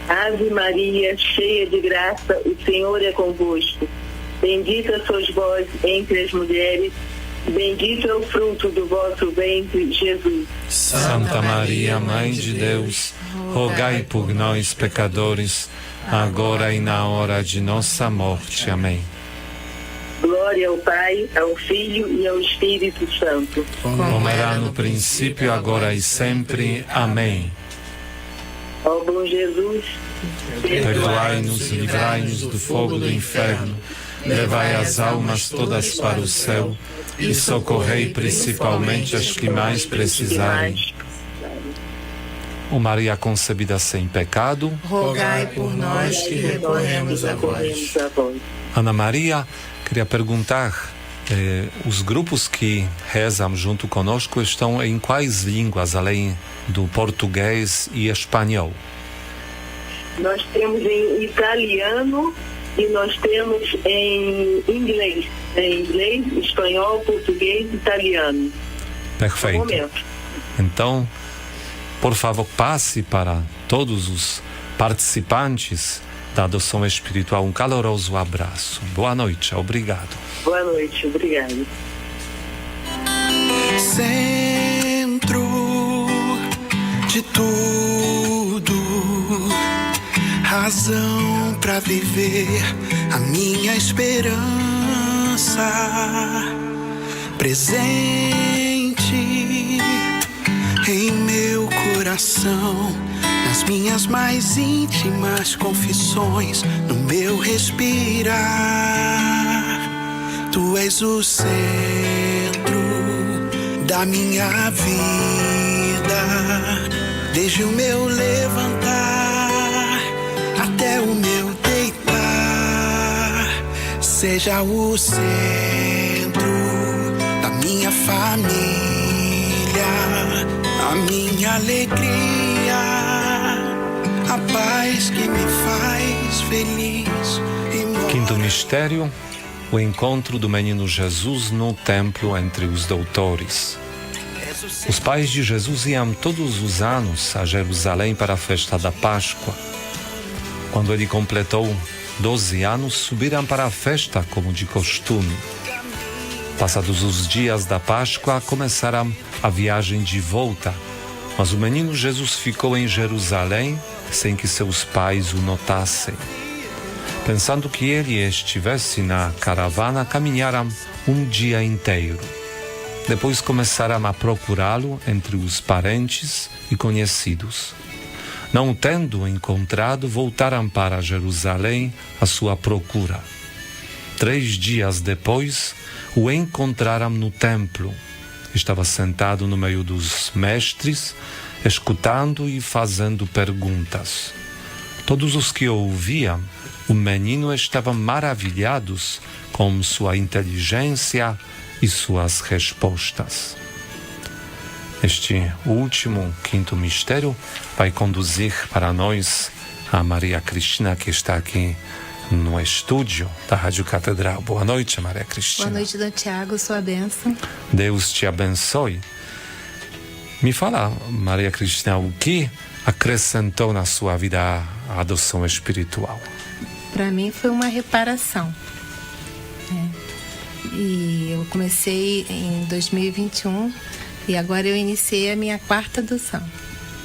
Ave Maria, cheia de graça, o Senhor é convosco. Bendita sois vós entre as mulheres, e bendito é o fruto do vosso ventre, Jesus. Santa Maria, Mãe de Deus, rogai por nós, pecadores, agora e na hora de nossa morte. Amém. Glória ao Pai, ao Filho e ao Espírito Santo. Como era no princípio, agora e sempre. Amém. Ó bom Jesus, Perdoai-nos e livrai-nos do fogo do inferno. Levai as almas todas para o céu e socorrei principalmente as que mais precisarem. Ó Maria concebida sem pecado, rogai por nós que recorremos a vós. Ana Maria, queria perguntar, os grupos que rezam junto conosco estão em quais línguas, além do português e espanhol? Nós temos em italiano e nós temos em inglês. Inglês, espanhol, português e italiano. Perfeito. Então, por favor, passe para todos os participantes da adoção espiritual um caloroso abraço. Boa noite, obrigado. Boa noite, obrigado. Centro de tudo, razão pra viver a minha esperança, presente em meu coração, nas minhas mais íntimas confissões, no meu respirar. Tu és o centro da minha vida, desde o meu levantar até o meu deitar. Seja o centro da minha família, a minha alegria, a paz que me faz feliz. Quinto mistério, o encontro do menino Jesus no templo entre os doutores. Os pais de Jesus iam todos os anos a Jerusalém para a festa da Páscoa. Quando ele completou 12 anos, subiram para a festa como de costume. Passados os dias da Páscoa, começaram a viagem de volta, mas o menino Jesus ficou em Jerusalém sem que seus pais o notassem. Pensando que ele estivesse na caravana, caminharam um dia inteiro. Depois começaram a procurá-lo entre os parentes e conhecidos. Não o tendo encontrado, voltaram para Jerusalém à sua procura. 3 dias depois, o encontraram no templo. Estava sentado no meio dos mestres, escutando e fazendo perguntas. Todos os que o ouviam, o menino, estavam maravilhados com sua inteligência e suas respostas. Este último, quinto mistério vai conduzir para nós a Maria Cristina, que está aqui no estúdio da Rádio Catedral. Boa noite, Maria Cristina. Boa noite, Dom Tiago, sua bênção. Deus te abençoe. Me fala, Maria Cristina, o que acrescentou na sua vida a adoção espiritual? Para mim foi uma reparação. E eu comecei em 2021 e agora eu iniciei a minha 4ª adoção.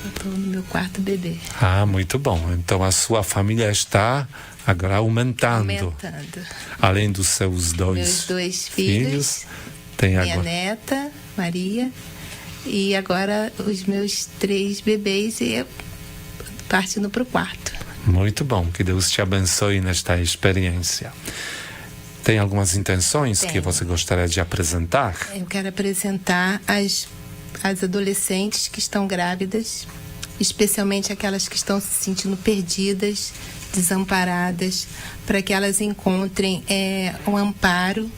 Eu estou no meu 4º bebê. Ah, muito bom. Então a sua família está agora aumentando. Além dos seus meus 2 filhos, tem minha agora neta, Maria, e agora os meus 3 bebês e eu partindo para o 4º. Muito bom. Que Deus te abençoe nesta experiência. Tem algumas intenções que você gostaria de apresentar? Eu quero apresentar as adolescentes que estão grávidas, especialmente aquelas que estão se sentindo perdidas, desamparadas, para que elas encontrem o amparo,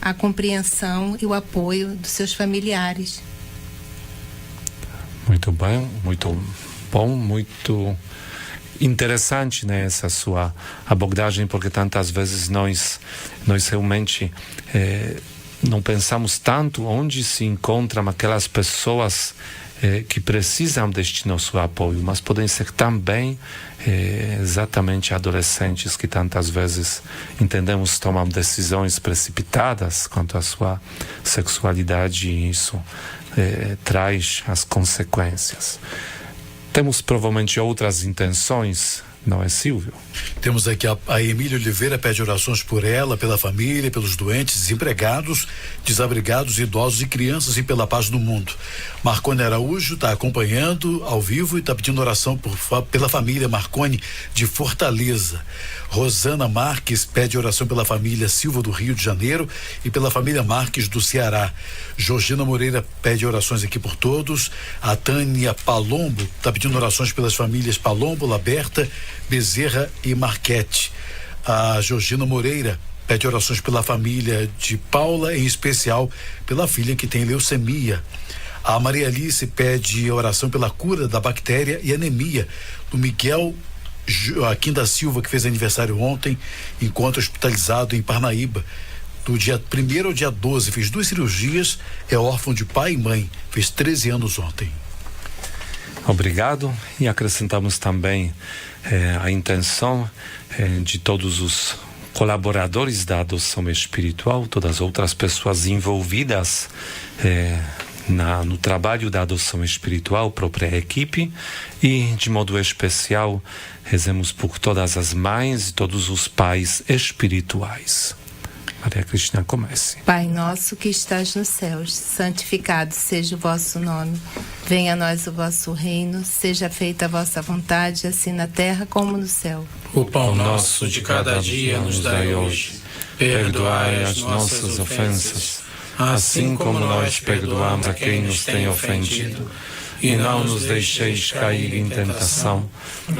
a compreensão e o apoio dos seus familiares. Muito bem, muito bom, muito interessante, né, essa sua abordagem, porque tantas vezes nós realmente não pensamos tanto onde se encontram aquelas pessoas que precisam deste nosso apoio, mas podem ser também exatamente adolescentes que tantas vezes entendemos tomam decisões precipitadas quanto à sua sexualidade, e isso traz as consequências. Temos provavelmente outras intenções, não é, Silvio? Temos aqui a Emília Oliveira, pede orações por ela, pela família, pelos doentes, desempregados, desabrigados, idosos e crianças e pela paz no mundo. Marcone Araújo está acompanhando ao vivo e está pedindo oração pela família Marcone de Fortaleza. Rosana Marques pede oração pela família Silva do Rio de Janeiro e pela família Marques do Ceará. Georgina Moreira pede orações aqui por todos. A Tânia Palombo está pedindo orações pelas famílias Palombo, Laberta, Bezerra e Marquete. A Georgina Moreira pede orações pela família de Paula, em especial pela filha que tem leucemia. A Maria Alice pede oração pela cura da bactéria e anemia do Miguel Joaquim da Silva, que fez aniversário ontem, enquanto hospitalizado em Parnaíba. Do dia 1º ao dia 12, fez 2 cirurgias, é órfão de pai e mãe, fez 13 anos ontem. Obrigado. E acrescentamos também a intenção de todos os colaboradores da adoção espiritual, todas as outras pessoas envolvidas no trabalho da adoção espiritual, própria equipe, e de modo especial rezemos por todas as mães e todos os pais espirituais. Maria Cristina, comece. Pai nosso que estás nos céus, santificado seja o vosso nome. Venha a nós o vosso reino, seja feita a vossa vontade, assim na terra como no céu. O pão nosso de cada dia nos dai hoje. Perdoai as nossas ofensas, assim como nós perdoamos a quem nos tem ofendido. E não nos deixeis cair em tentação,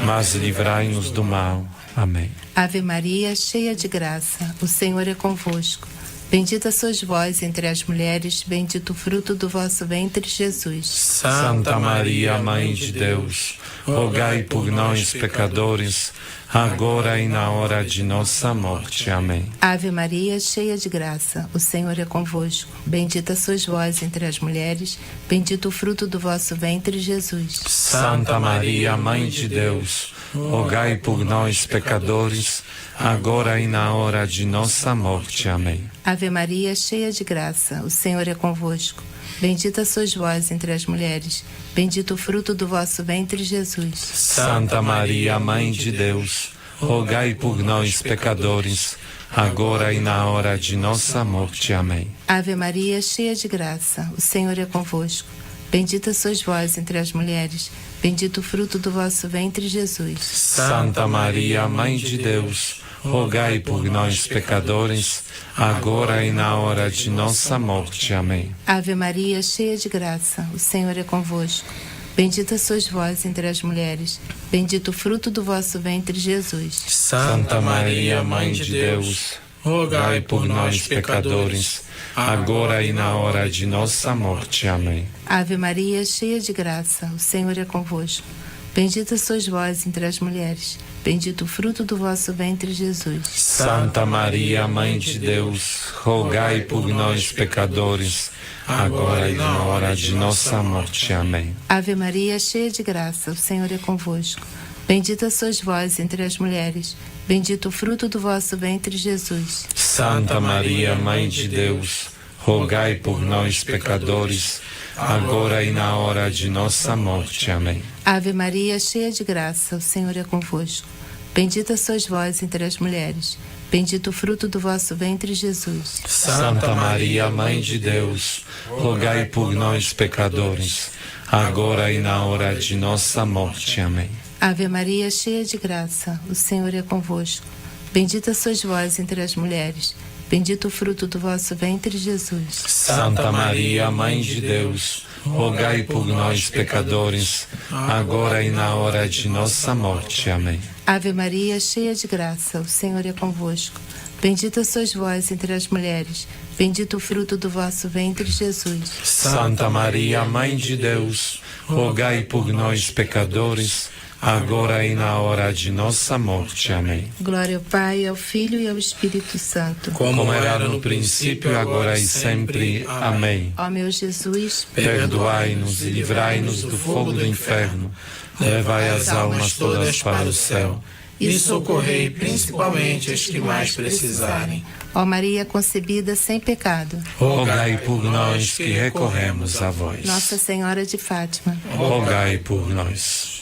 mas livrai-nos do mal. Amém. Ave Maria, cheia de graça, o Senhor é convosco. Bendita sois vós entre as mulheres, bendito o fruto do vosso ventre, Jesus. Santa Maria, Mãe de Deus, rogai por nós, pecadores, agora e na hora de nossa morte. Amém. Ave Maria, cheia de graça, o Senhor é convosco. Bendita sois vós entre as mulheres, bendito o fruto do vosso ventre, Jesus. Santa Maria, Mãe de Deus, rogai por nós, pecadores, agora e na hora de nossa morte. Amém. Ave Maria, cheia de graça, o Senhor é convosco. Bendita sois vós entre as mulheres, bendito o fruto do vosso ventre, Jesus. Santa Maria, Mãe de Deus, rogai por nós, pecadores, agora e na hora de nossa morte. Amém. Ave Maria, cheia de graça, o Senhor é convosco. Bendita sois vós entre as mulheres, bendito o fruto do vosso ventre, Jesus. Santa Maria, Mãe de Deus, rogai por nós, pecadores, agora e na hora de nossa morte. Amém. Ave Maria, cheia de graça, o Senhor é convosco. Bendita sois vós entre as mulheres, bendito o fruto do vosso ventre, Jesus. Santa Maria, Mãe de Deus, rogai por nós, pecadores, agora e na hora de nossa morte. Amém. Ave Maria, cheia de graça, o Senhor é convosco. Bendita sois vós entre as mulheres. Bendito o fruto do vosso ventre, Jesus. Santa Maria, Mãe de Deus, rogai por nós, pecadores, agora e na hora de nossa morte. Amém. Ave Maria, cheia de graça, o Senhor é convosco. Bendita sois vós entre as mulheres. Bendito o fruto do vosso ventre, Jesus. Santa Maria, Mãe de Deus, rogai por nós, pecadores, agora e na hora de nossa morte. Amém. Ave Maria, cheia de graça, o Senhor é convosco. Bendita sois vós entre as mulheres. Bendito o fruto do vosso ventre, Jesus. Santa Maria, Mãe de Deus, rogai por nós, pecadores, agora e na hora de nossa morte. Amém. Ave Maria, cheia de graça, o Senhor é convosco. Bendita sois vós entre as mulheres. Bendito o fruto do vosso ventre, Jesus. Santa Maria, Mãe de Deus, rogai por nós, pecadores, agora e na hora de nossa morte. Amém. Ave Maria, cheia de graça, o Senhor é convosco. Bendita sois vós entre as mulheres. Bendito o fruto do vosso ventre, Jesus. Santa Maria, Mãe de Deus, rogai por nós, pecadores, agora e na hora de nossa morte. Amém. Glória ao Pai, ao Filho e ao Espírito Santo. Como era no princípio, agora e sempre. Amém. Ó meu Jesus, perdoai-nos e livrai-nos do fogo do inferno. Levai as almas todas para o céu e socorrei principalmente as que mais precisarem. Ó Maria concebida sem pecado, rogai por nós que recorremos a vós. Nossa Senhora de Fátima, rogai por nós.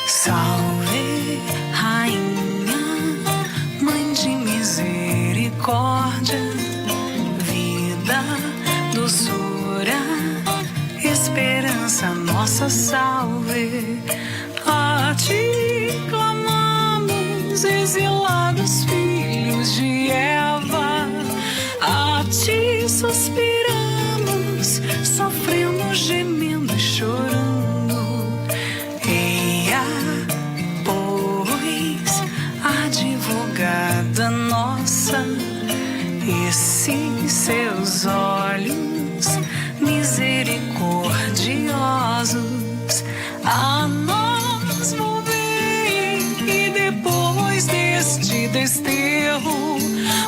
Salve, Rainha, Mãe de misericórdia, vida, doçura, esperança, nossa salve. A ti clamamos, exilados filhos de Eva, a ti suspiramos, sofrendo, gemendo e chorando. Advogada nossa, esses seus olhos misericordiosos a nós volvei, e depois deste desterro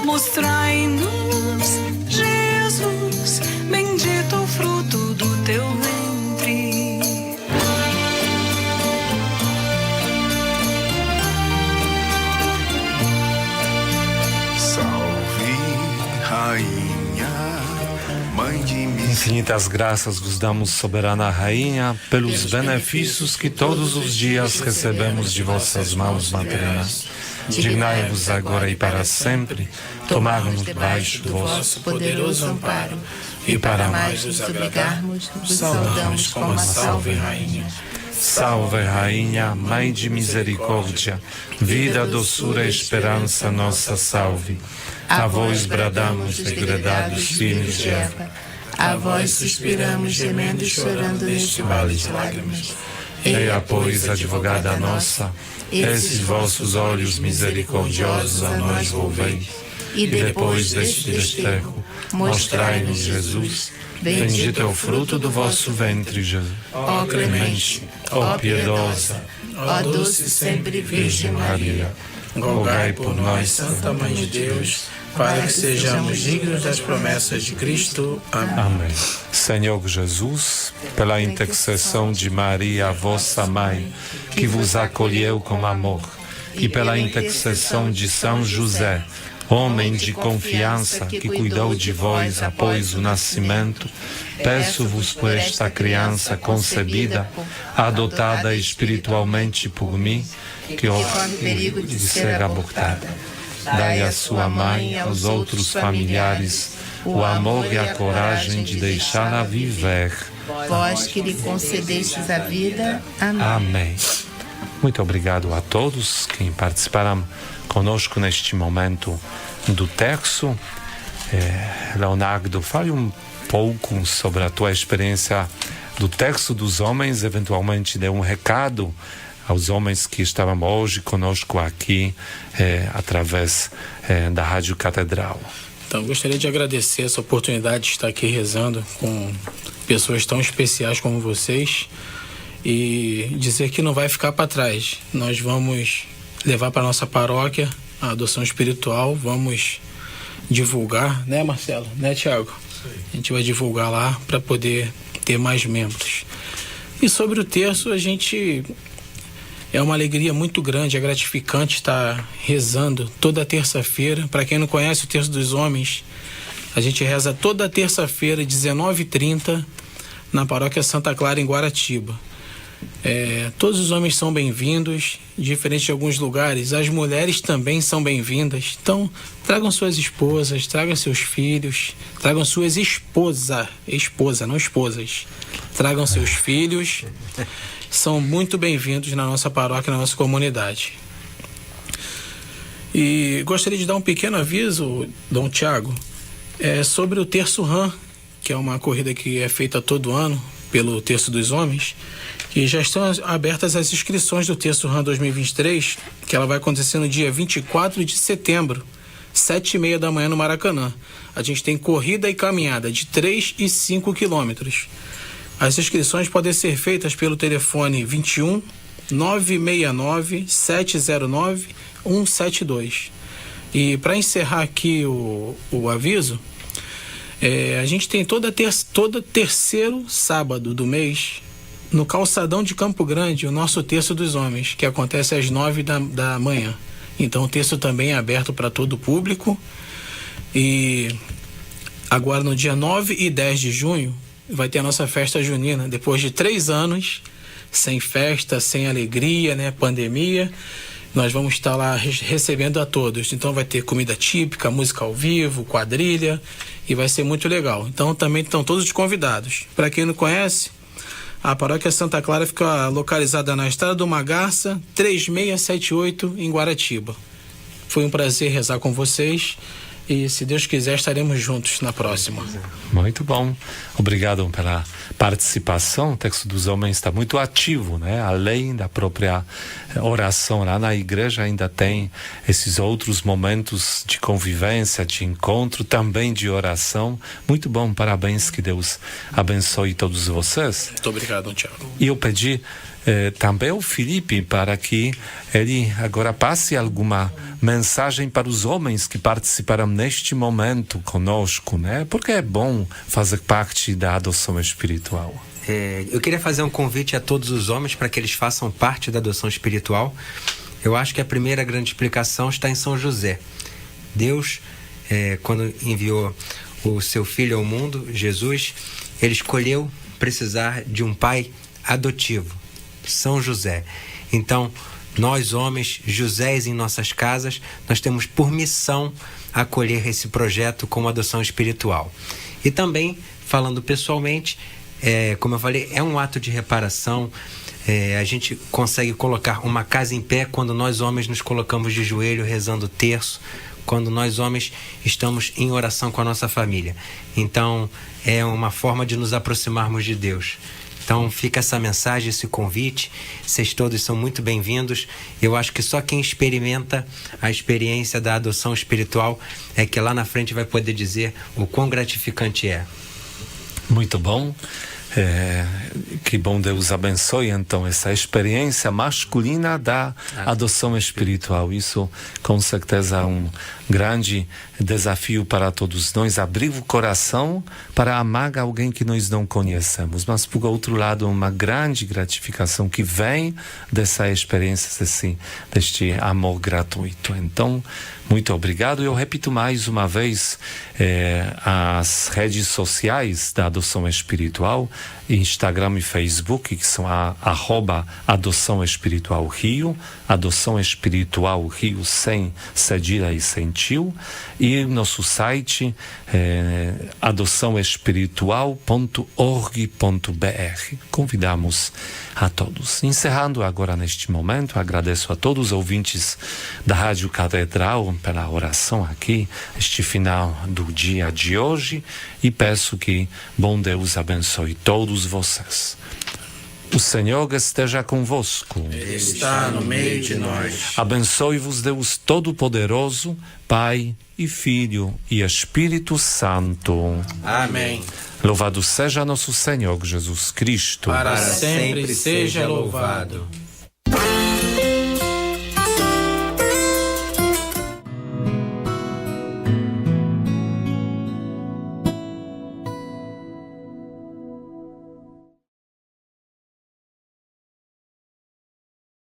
mostrai-nos Jesus, bendito o fruto do teu ventre. Infinitas graças vos damos, soberana Rainha, pelos benefícios que todos os dias recebemos de vossas mãos maternas. Dignai-vos agora e para sempre tomar-nos debaixo do vosso poderoso amparo, e para mais nos obrigarmos, vos saudamos como a Salve Rainha. Salve Rainha, Mãe de misericórdia, vida, doçura e esperança, nossa salve. A vós bradamos, degredados filhos de Eva. A vós suspiramos, gemendo e chorando neste vale de lágrimas. Eia, pois, advogada nossa, esses vossos olhos misericordiosos a nós volvei, e depois deste desterro, mostrai-nos Jesus. Bendito é o fruto do vosso ventre, Jesus. Ó clemente, ó piedosa, ó doce sempre Virgem Maria, rogai por nós, Santa Mãe de Deus, para que sejamos dignos das promessas de Cristo. Amém. Amém. Senhor Jesus, pela intercessão de Maria, vossa mãe, que vos acolheu com amor, e pela intercessão de São José, homem de confiança, que cuidou de vós após o nascimento, peço-vos por esta criança concebida, adotada espiritualmente por mim, que corre perigo de ser abortada. Dai à sua mãe e aos outros familiares o amor e a coragem de deixá-la viver. Vós que lhe concedestes a vida. Amém. Amém. Muito obrigado a todos que participaram conosco neste momento do terço. Leonardo, fale um pouco sobre a tua experiência do texto dos homens, eventualmente dê um recado aos homens que estavam hoje conosco aqui através da Rádio Catedral. Então, gostaria de agradecer essa oportunidade de estar aqui rezando com pessoas tão especiais como vocês e dizer que não vai ficar para trás. Nós vamos levar para nossa paróquia a adoção espiritual, vamos divulgar, né, Marcelo? Né, Tiago? A gente vai divulgar lá para poder ter mais membros. E sobre o terço, é uma alegria muito grande, é gratificante estar rezando toda terça-feira. Para quem não conhece o Terço dos Homens, a gente reza toda terça-feira, 19h30, na Paróquia Santa Clara, em Guaratiba. Todos os homens são bem-vindos, diferente de alguns lugares, as mulheres também são bem-vindas. Então, tragam suas esposas, tragam seus filhos, tragam suas esposa, não esposas. Tragam seus filhos. São muito bem-vindos na nossa paróquia, na nossa comunidade. E gostaria de dar um pequeno aviso, Dom Tiago, sobre o Terço RAM, que é uma corrida que é feita todo ano pelo Terço dos Homens, que já estão abertas as inscrições do Terço RAM 2023, que ela vai acontecer no dia 24 de setembro, 7h30 da manhã no Maracanã. A gente tem corrida e caminhada de 3 e 5 quilômetros. As inscrições podem ser feitas pelo telefone 21 969 709 172. E para encerrar aqui o aviso, a gente tem todo terceiro sábado do mês, no calçadão de Campo Grande, o nosso Terço dos Homens, que acontece às 9 da manhã. Então o terço também é aberto para todo o público. E agora no dia 9 e 10 de junho, vai ter a nossa festa junina, depois de 3 anos sem festa, sem alegria, né, pandemia. Nós vamos estar lá recebendo a todos. Então vai ter comida típica, música ao vivo, quadrilha, e vai ser muito legal. Então também estão todos convidados. Para quem não conhece, a Paróquia Santa Clara fica localizada na Estrada do Magarça, 3678, em Guaratiba. Foi um prazer rezar com vocês. E, se Deus quiser, estaremos juntos na próxima. Muito bom. Obrigado pela participação. O Texto dos Homens está muito ativo, né? Além da própria oração lá na igreja, ainda tem esses outros momentos de convivência, de encontro, também de oração. Muito bom. Parabéns. Que Deus abençoe todos vocês. Muito obrigado, Tiago. E eu pedi também ao Felipe para que ele agora passe alguma mensagem para os homens que participaram neste momento conosco, né? Porque é bom fazer parte da adoção espiritual. Eu queria fazer um convite a todos os homens para que eles façam parte da adoção espiritual. Eu acho que a primeira grande explicação está em São José. Deus, quando enviou o seu filho ao mundo, Jesus, ele escolheu precisar de um pai adotivo, São José. Então, nós homens, Josés em nossas casas, nós temos por missão acolher esse projeto como adoção espiritual. E também, falando pessoalmente, como eu falei, é um ato de reparação. A gente consegue colocar uma casa em pé quando nós homens nos colocamos de joelho rezando o terço, quando nós homens estamos em oração com a nossa família. Então, é uma forma de nos aproximarmos de Deus. Então fica essa mensagem, esse convite. Vocês todos são muito bem-vindos. Eu acho que só quem experimenta a experiência da adoção espiritual é que lá na frente vai poder dizer o quão gratificante é. Muito bom. Que bom, Deus abençoe então essa experiência masculina da adoção espiritual. Isso com certeza é um grande desafio para todos nós, abrir o coração para amar alguém que nós não conhecemos, mas por outro lado uma grande gratificação que vem dessa experiência assim, deste amor gratuito. Então, muito obrigado. Eu repito mais uma vez as redes sociais da adoção espiritual, Instagram e Facebook, que são @Adoção Espiritual Rio, Adoção Espiritual Rio sem cedilha e sem tio, e nosso site adoçãoespiritual.org.br. Convidamos a todos. Encerrando agora neste momento, agradeço a todos os ouvintes da Rádio Catedral pela oração aqui, este final do dia de hoje, e peço que bom Deus abençoe todos todos vocês. O Senhor esteja convosco. Ele está no meio de nós. Abençoe-vos Deus Todo-Poderoso, Pai e Filho e Espírito Santo. Amém. Louvado seja nosso Senhor Jesus Cristo. Para sempre seja louvado.